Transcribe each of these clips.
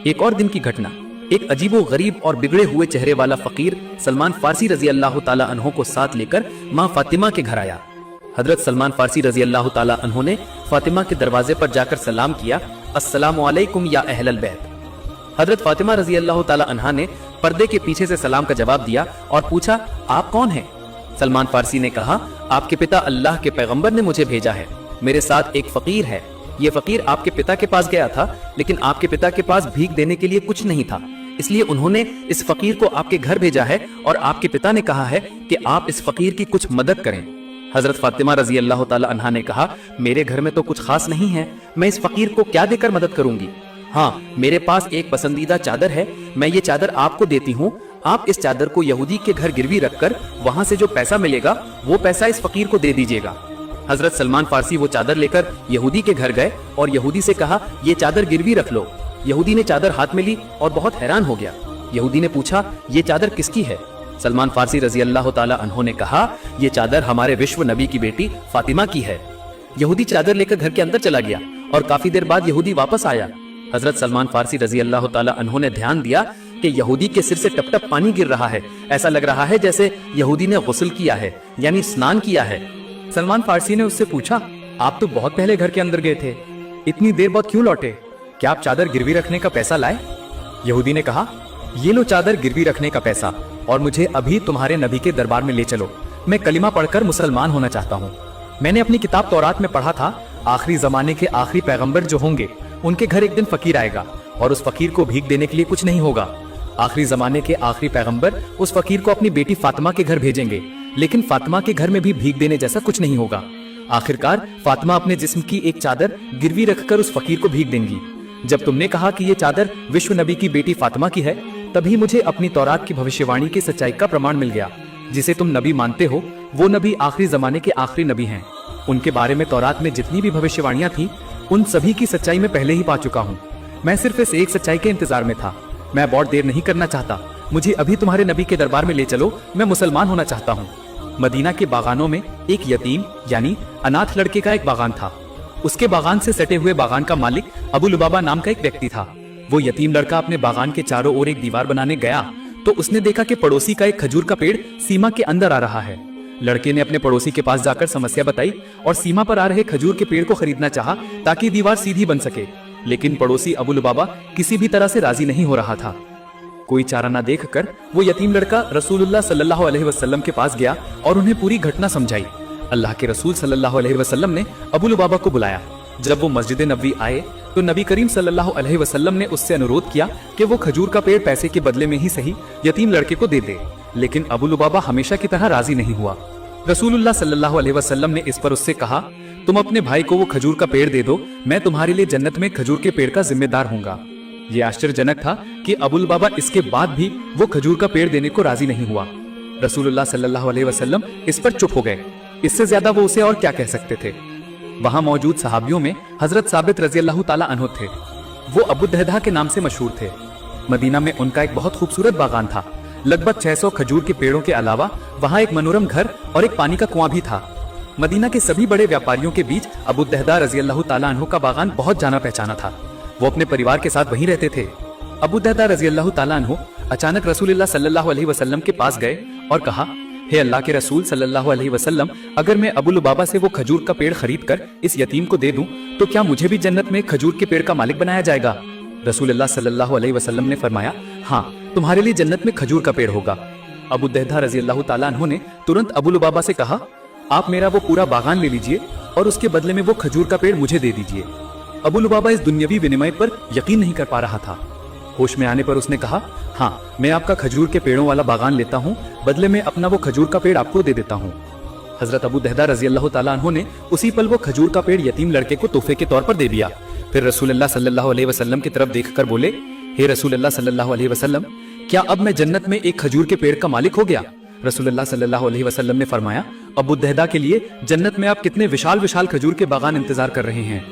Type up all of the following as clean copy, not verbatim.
एक और दिन की घटना, एक अजीबो गरीब और बिगड़े हुए चेहरे वाला फकीर सलमान फारसी रजी अल्लाह ताला अन्हो को साथ लेकर माँ फातिमा के घर आया। हजरत सलमान फारसी रजी अल्लाह ताला अन्हो ने फातिमा के दरवाजे पर जाकर सलाम किया, अस्सलामु अलैकुम या अहलल बैत। हजरत फातिमा रजी अल्लाह ताला अन्हा ने पर्दे के पीछे से सलाम का जवाब दिया और पूछा, आप कौन हैं? सलमान फारसी ने कहा, आपके पिता अल्लाह के पैगंबर ने मुझे भेजा है, मेरे साथ एक फकीर है। ये फकीर आपके पिता के पास गया था, लेकिन आपके पिता के पास भीख देने के लिए कुछ नहीं था, इसलिए उन्होंने इस फकीर को आपके घर भेजा है और आपके पिता ने कहा है कि आप इस फकीर की कुछ मदद करें। हजरत फातिमा रजी अल्लाह ताला अन्हा ने कहा, मेरे घर में तो कुछ खास नहीं है, मैं इस फकीर को क्या देकर मदद करूंगी? हाँ, मेरे पास एक पसंदीदा चादर है, मैं ये चादर आपको देती हूँ। आप इस चादर को यहूदी के घर गिरवी रखकर वहां से जो पैसा मिलेगा वो पैसा इस फकीर को दे दीजिएगा। हजरत सलमान फारसी वो चादर लेकर यहूदी के घर गए और यहूदी से कहा, ये चादर गिरवी रख लो। यहूदी ने चादर हाथ में ली और बहुत हैरान हो गया। यहूदी ने पूछा, ये चादर किसकी है? सलमान फारसी रजी अल्लाह ताला अन्हो ने कहा, ये चादर हमारे विश्व नबी की बेटी फातिमा की है। यहूदी चादर लेकर घर के अंदर चला गया और काफी देर बाद यहूदी वापस आया। हजरत सलमान फारसी रजी अल्लाह ताला अन्हो ने ध्यान दिया कि यहूदी के सिर से टप टप पानी गिर रहा है, ऐसा लग रहा है जैसे यहूदी ने गुस्ल किया है, यानी स्नान किया है। सलमान फारसी ने उससे पूछा, आप तो बहुत पहले घर के अंदर गए थे, इतनी देर बाद क्यों लौटे? क्या आप चादर गिरवी रखने का पैसा लाए? यहूदी ने कहा, ये लो चादर गिरवी रखने का पैसा और मुझे अभी तुम्हारे नबी के दरबार में ले चलो, मैं कलिमा पढ़कर मुसलमान होना चाहता हूँ। मैंने अपनी किताब तौरात में पढ़ा था, आखिरी जमाने के आखिरी पैगंबर जो होंगे उनके घर एक दिन फकीर आएगा और उस फकीर को भीख देने के लिए कुछ नहीं होगा। आखिरी जमाने के आखिरी पैगंबर उस फकीर को अपनी बेटी फातिमा के घर भेजेंगे, लेकिन फातिमा के घर में भी भीख देने जैसा कुछ नहीं होगा। आखिरकार फातिमा अपने जिस्म की एक चादर गिरवी रखकर उस फकीर को भीख देंगी। जब तुमने कहा कि ये चादर विश्व नबी की बेटी फातिमा की है, तभी मुझे अपनी तौरात की भविष्यवाणी की सच्चाई का प्रमाण मिल गया। जिसे तुम नबी मानते हो वो नबी आखिरी जमाने के आखिरी नबी हैं। उनके बारे में तौरात में जितनी भी भविष्यवाणियां थी उन सभी की सच्चाई मैं पहले ही पा चुका हूँ। मैं सिर्फ इस एक सच्चाई के इंतजार में था। मैं बहुत देर नहीं करना चाहता, मुझे अभी तुम्हारे नबी के दरबार में ले चलो, मैं मुसलमान होना चाहता हूँ। मदीना के बागानों में एक यतीम यानी अनाथ लड़के का एक बागान था। उसके बागान से सटे हुए बागान का मालिक अबू लुबाबा नाम का एक व्यक्ति था। वो यतीम लड़का अपने बागान के चारों ओर एक दीवार बनाने गया तो उसने देखा कि पड़ोसी का एक खजूर का पेड़ सीमा के अंदर आ रहा है। लड़के ने अपने पड़ोसी के पास जाकर समस्या बताई और सीमा पर आ रहे खजूर के पेड़ को खरीदना चाहा ताकि दीवार सीधी बन सके, लेकिन पड़ोसी अबू लुबाबा किसी भी तरह से राजी नहीं हो रहा था। कोई चारा न देखकर वो यतीम लड़का रसूलुल्लाह सल्लल्लाहु अलैहि वसल्लम के पास गया और उन्हें पूरी घटना समझाई। अल्लाह के रसूल सल्लल्लाहु अलैहि वसल्लम ने अबू लुबाबा को बुलाया। जब वो मस्जिद नबवी आए तो नबी करीम सल्लल्लाहु अलैहि वसल्लम ने उससे अनुरोध किया कि वो खजूर का पेड़ पैसे के बदले में ही सही यतीम लड़के को दे दे, लेकिन अबू लुबाबा हमेशा की तरह राजी नहीं हुआ। रसूलुल्लाह सल्लल्लाहु अलैहि वसल्लम ने इस पर उससे कहा, तुम अपने भाई को वो खजूर का पेड़ दे दो, मैं तुम्हारे लिए जन्नत में खजूर के पेड़ का जिम्मेदार हूँगा। ये आश्चर्यजनक था कि अबू लुबाबा इसके बाद भी वो खजूर का पेड़ देने को राजी नहीं हुआ। रसूलुल्लाह सल्लल्लाहु अलैहि वसल्लम इस पर चुप हो गए। इससे ज्यादा वो उसे और क्या कह सकते थे। वहां मौजूद सहाबियों में हजरत साबित रजी अल्लाह ताला अन्हु थे। वो अबू दहदा के नाम से मशहूर थे। मदीना में उनका एक बहुत खूबसूरत बागान था। लगभग 600 खजूर के पेड़ों के अलावा वहां एक मनोरम घर और एक पानी का कुआं भी था। मदीना के सभी बड़े व्यापारियों के बीच अबू दहदा रजी अल्लाह ताला अन्हु का बागान बहुत जाना पहचाना था। वो अपने परिवार के साथ वहीं रहते थे। अबू दहदा रजी अल्लाह ताला अन्हु अचानक रसूलुल्लाह सल्लल्लाहु अलैहि वसल्लम के पास गए और कहा, हे अल्लाह के रसूल सल्लल्लाहु अलैहि वसल्लम, अगर मैं अबू लुबाबा से वो खजूर का पेड़ खरीद कर इस यतीम को दे दूं तो क्या मुझे भी जन्नत में खजूर के पेड़ का मालिक बनाया जाएगा? रसूलुल्लाह सल्लल्लाहु अलैहि वसल्लम ने फरमाया, हाँ, तुम्हारे लिए जन्नत में खजूर का पेड़ होगा। अबू दहदा रजी अल्लाह ताला अन्हु ने तुरंत अबू लुबाबा से कहा, आप मेरा वो पूरा बागान ले लीजिए और उसके बदले में वो खजूर का पेड़ मुझे दे दीजिए। अबू लुबाबा इस दुनियावी विनिमय पर यकीन नहीं कर पा रहा था। होश में आने पर उसने कहा, हाँ, मैं आपका खजूर के पेड़ों वाला बागान लेता हूँ, बदले में अपना वो खजूर का पेड़ आपको दे देता हूँ। हजरत अबू दहदा रजी अल्लाह ताला अन्हु ने उसी पल वो खजूर का पेड़ यतीम लड़के को तोहफे के तौर पर दे दिया। फिर रसूलुल्लाह सल्लल्लाहु अलैहि वसल्लम की तरफ देखकर बोले, हे रसूलुल्लाह सल्लल्लाहु अलैहि वसल्लम, क्या अब मैं जन्नत में एक खजूर के पेड़ का मालिक हो गया? रसूलुल्लाह सल्लल्लाहु अलैहि वसल्लम ने फरमाया, अबू दहदा के लिए जन्नत में आप कितने विशाल विशाल खजूर के बागान इंतजार कर रहे हैं।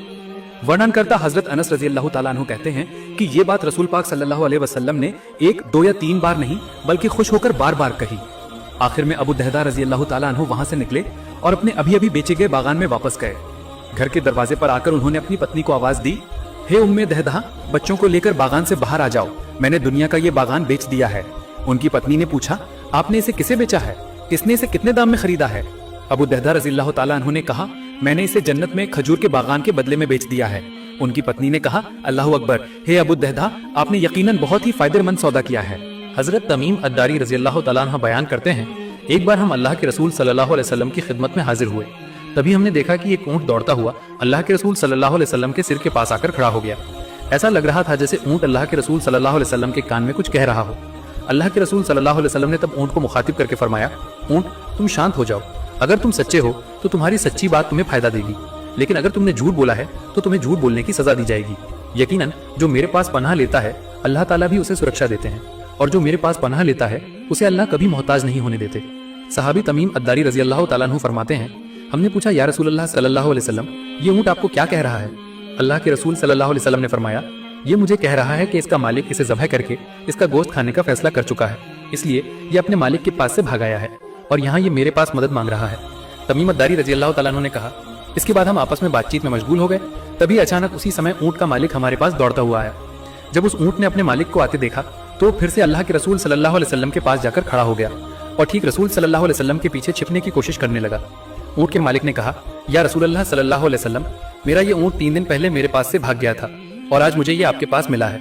वर्णन करता हजरत अनस रजी अल्लाह ताला अन्हु कहते हैं कि ये बात रसूल पाक सल्लल्लाहु अलैहि वसल्लम ने 1, 2 या 3 बार नहीं बल्कि खुश होकर बार बार कही। आखिर में अबू दहदा रजी अल्लाह ताला अन्हु वहां से निकले और अपने अभी अभी बेचे गए बागान में वापस गए। घर के दरवाजे पर आकर उन्होंने अपनी पत्नी को आवाज दी, हे उम्मे दहदा, बच्चों को लेकर बागान से बाहर आ जाओ, मैंने दुनिया का ये बागान बेच दिया है। उनकी पत्नी ने पूछा, आपने इसे किसे बेचा है? इसने इसे कितने दाम में खरीदा है? अबू दहदा रज़ियल्लाहु ताला अन्हु ने कहा, मैंने इसे जन्नत में खजूर के बागान के बदले में बेच दिया है। उनकी पत्नी ने कहा, अल्लाहु अकबर, हे अबू दहदा, आपने यकीनन बहुत ही फायदेमंद सौदा किया है। हजरत तमीम अद्दारी रज़ियल्लाहु ताला अन्हु बयान करते हैं, एक बार हम अल्लाह के रसूल सल्लल्लाहु अलैहि वसल्लम की खिदमत में हाजिर हुए। तभी हमने देखा कि एक ऊंट दौड़ता हुआ अल्लाह के रसूल सल्लल्लाहु अलैहि वसल्लम के सिर के पास आकर खड़ा हो गया। ऐसा लग रहा था जैसे ऊंट अल्लाह के रसूल सल्लल्लाहु अलैहि वसल्लम के कान में कुछ कह रहा हो। अल्लाह के रसूल सल्लल्लाहु अलैहि वसल्लम ने तब ऊंट को मुखातिब करके फरमाया, ऊंट, तुम शांत हो जाओ। अगर तुम सच्चे हो तो तुम्हारी सच्ची बात तुम्हें फायदा देगी, लेकिन अगर तुमने झूठ बोला है तो तुम्हें झूठ बोलने की सजा दी जाएगी। यकीनन जो मेरे पास पनाह लेता है अल्लाह ताला भी उसे सुरक्षा देते हैं, और जो मेरे पास पनाह लेता है उसे अल्लाह कभी मोहताज नहीं होने देते। सहाबी तमीम अद्दारी रज़ियल्लाहु ताला अन्हु फरमाते हैं, हमने पूछा, या रसूलल्लाह सल्लल्लाहु अलैहि वसल्लम, ये ऊंट आपको क्या कह रहा है? अल्लाह के रसूल सल्लल्लाहु अलैहि वसल्लम ने फरमाया, ये मुझे कह रहा है कि इसका मालिक इसे ज़बह करके इसका गोश्त खाने का फैसला कर चुका है, इसलिए ये अपने मालिक के पास से भाग आया है और यहाँ ये मेरे पास मदद मांग रहा है। तमीम अद्दारी रज़ियल्लाहु ताला अन्हु ने कहा, इसके बाद हम आपस में बातचीत में मशगूल हो गए। तभी अचानक उसी समय ऊंट का मालिक हमारे पास दौड़ता हुआ आया। जब उस ऊंट ने अपने मालिक को आते देखा तो फिर से अल्लाह के रसूल सल्लल्लाहु अलैहि वसल्लम के पास जाकर खड़ा हो गया और ठीक रसूल सल्लल्लाहु अलैहि वसल्लम के पीछे छिपने की कोशिश करने लगा। ऊंट के मालिक ने कहा, या रसूलल्लाह सल्लल्लाहु अलैहि वसल्लम, मेरा ये ऊंट 3 दिन पहले मेरे पास से भाग गया था और आज मुझे ये आपके पास मिला है।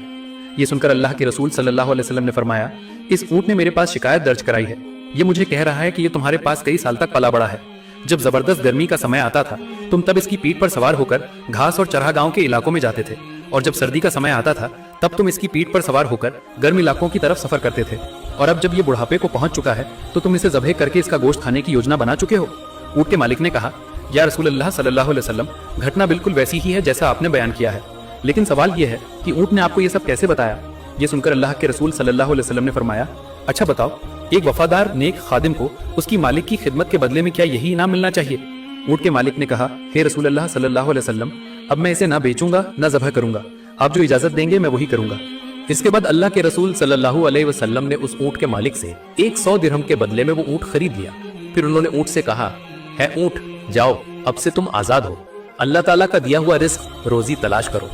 ये सुनकर अल्लाह के रसूल सल्लल्लाहु अलैहि वसल्लम ने फरमाया, इस ऊंट ने मेरे पास शिकायत दर्ज कराई है। ये मुझे कह रहा है कि ये तुम्हारे पास कई साल तक पला बड़ा है। जब जबरदस्त गर्मी का समय आता था तुम तब इसकी पीठ पर सवार होकर घास और चरहा गांव के इलाकों में जाते थे, और जब सर्दी का समय आता था तब तुम इसकी पीठ पर सवार होकर गर्म इलाकों की तरफ सफर करते थे, और अब जब ये बुढ़ापे को पहुंच चुका है तो तुम इसे ज़बह करके इसका गोश्त खाने की योजना बना चुके हो। ऊंट के मालिक ने कहा, या रसूलल्लाह सल्लल्लाहु अलैहि वसल्लम, घटना बिल्कुल वैसी ही है जैसा आपने बयान किया है, लेकिन सवाल ये है कि ऊंट ने आपको ये सब कैसे बताया? ये सुनकर अल्लाह के रसूल सल्लल्लाहु अलैहि वसल्लम ने फरमाया, अच्छा बताओ, एक वफादार नेक खादिम को उसकी मालिक की खिदमत के बदले में क्या यही इनाम मिलना चाहिए? ऊंट के मालिक ने कहा, हे रसूलल्लाह सल्लल्लाहु अलैहि वसल्लम, अब मैं इसे ना बेचूंगा ना ज़बह करूंगा, आप जो इजाजत देंगे मैं वही करूंगा। इसके बाद अल्लाह के रसूल सल्लल्लाहु अलैहि वसल्लम ने उस ऊंट के मालिक से 100 दिरहम के बदले में वो ऊंट खरीद लिया। फिर उन्होंने ऊंट से कहा, है ऊंट, जाओ, अब से तुम आजाद हो, अल्लाह ताला का दिया हुआ रिस्क रोजी तलाश करो।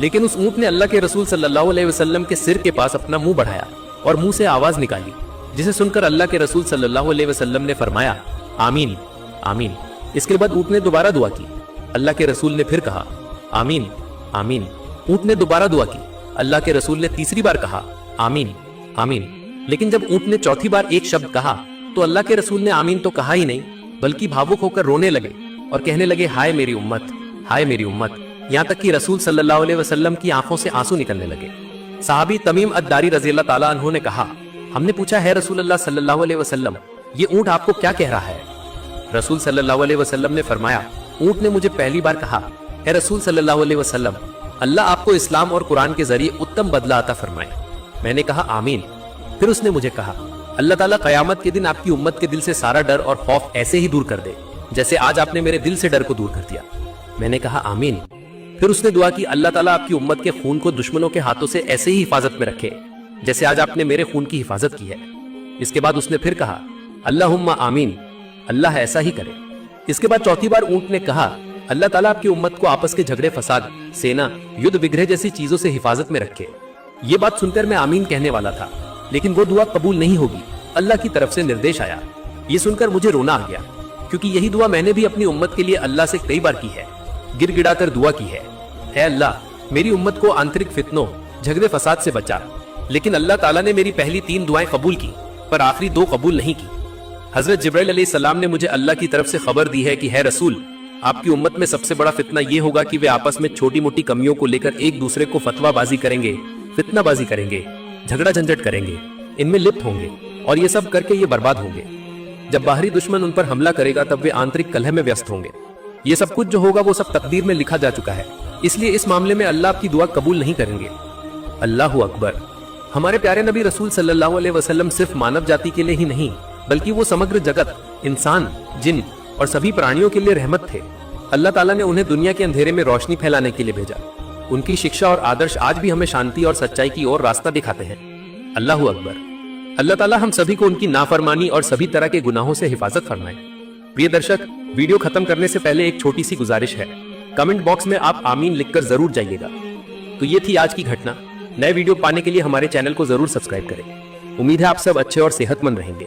लेकिन उस ऊंट ने अल्लाह के रसूल सल्लल्लाहु अलैहि वसल्लम के सिर के पास अपना मुंह बढ़ाया और मुंह से आवाज निकाली, जिसे सुनकर अल्लाह के रसूल सल्लल्लाहु अलैहि वसल्लम ने फरमाया, आमीन आमीन। इसके बाद ऊंट ने दोबारा दुआ की। अल्लाह के रसूल ने फिर कहा, आमीन आमीन। ऊंट ने दोबारा दुआ की। अल्लाह के रसूल ने तीसरी बार कहा, आमीन आमीन। लेकिन जब ऊंट ने चौथी बार एक शब्द कहा तो अल्लाह के रसूल ने आमीन तो कहा ही नहीं, बल्कि भावुक होकर रोने लगे और कहने लगे, हाय मेरी उम्मत, हाय मेरी उम्मत। यहाँ तक कि रसूल सल्लल्लाहु अलैहि वसल्लम की आंखों से आंसू निकलने लगे। साहबी तमीम अद्दारी रज़ियल्लाहु ताला अन्हु ने कहा, हमने पूछा, है रसूलल्लाह सल्लल्लाहु अलैहि वसल्लम, ये ऊंट आपको क्या कह रहा है? रसूल सल्लल्लाहु अलैहि वसल्लम ने फरमाया, ऊंट ने मुझे पहली बार कहा, है रसूल सल्लल्लाहु अलैहि वसल्लम, अल्लाह आपको इस्लाम और कुरान के जरिए उत्तम बदला अता फरमाए। मैंने कहा, आमीन। फिर उसने मुझे कहा, अल्लाह ताला क़यामत के दिन आपकी उम्मत के दिल से सारा डर और खौफ ऐसे ही दूर कर दे जैसे आज आपने मेरे दिल से डर को दूर कर दिया। मैंने कहा, आमीन। फिर उसने दुआ की, अल्लाह ताला आपकी उम्मत के खून को दुश्मनों के हाथों से ऐसे ही हिफाजत में रखे जैसे आज आपने मेरे खून की हिफाजत की है। इसके बाद उसने फिर कहा, अल्लाहुम्मा आमीन, अल्लाह ऐसा ही करे। इसके बाद चौथी बार ऊंट ने कहा, अल्लाह ताला आपकी उम्मत को आपस के झगड़े, फसाद, सेना, युद्ध विग्रह जैसी चीजों से हिफाजत में रखे। ये बात सुनकर मैं आमीन कहने वाला था, लेकिन वो दुआ कबूल नहीं होगी। अल्लाह की तरफ से निर्देश आया। ये सुनकर मुझे रोना आ गया, क्योंकि यही दुआ मैंने भी अपनी उम्मत के लिए अल्लाह से कई बार की है, गिड़गिड़ा कर दुआ की है, ऐ अल्लाह, मेरी उम्मत को आंतरिक फितनों, झगड़े फसाद से बचा। लेकिन अल्लाह ताला ने मेरी पहली 3 दुआएं कबूल की, पर आखिरी 2 कबूल नहीं की। हजरत जिब्राइल अलैहिस्सलाम ने मुझे अल्लाह की तरफ से खबर दी है कि है रसूल, आपकी उम्मत में सबसे बड़ा फितना ये होगा कि वे आपस में छोटी मोटी कमियों को लेकर एक दूसरे को फतवाबाजी करेंगे, फितनाबाजी करेंगे, झगड़ा झंझट करेंगे, इनमें लिप्त होंगे और ये सब करके ये बर्बाद होंगे। जब बाहरी दुश्मन उन पर हमला करेगा तब वे आंतरिक कलह में व्यस्त होंगे। ये सब कुछ जो होगा वो सब तकदीर में लिखा जा चुका है, इसलिए इस मामले में अल्लाह आपकी दुआ कबूल नहीं करेंगे। अल्लाहु अकबर। हमारे प्यारे नबी रसूल सल्लल्लाहु अलैहि वसल्लम सिर्फ मानव जाति के लिए ही नहीं, बल्कि वो समग्र जगत, इंसान, जिन और सभी प्राणियों के लिए रहमत थे। अल्लाह ताला ने उन्हें दुनिया के अंधेरे में रोशनी फैलाने के लिए भेजा। उनकी शिक्षा और आदर्श आज भी हमें शांति और सच्चाई की ओर रास्ता दिखाते हैं। अल्लाहु अकबर। अल्लाह ताला हम सभी को उनकी नाफरमानी और सभी तरह के गुनाहों से हिफाजत फरमाए। प्रिय दर्शक, वीडियो खत्म करने से पहले एक छोटी सी गुजारिश है, कमेंट बॉक्स में आप आमीन लिखकर जरूर जाइएगा। تو یہ تھی آج کی گھٹنا. نئے ویڈیو پانے کے لیے ہمارے چینل کو ضرور سبسکرائب کریں. امید ہے آپ سب اچھے اور صحت مند رہیں گے.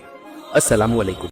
السلام علیکم.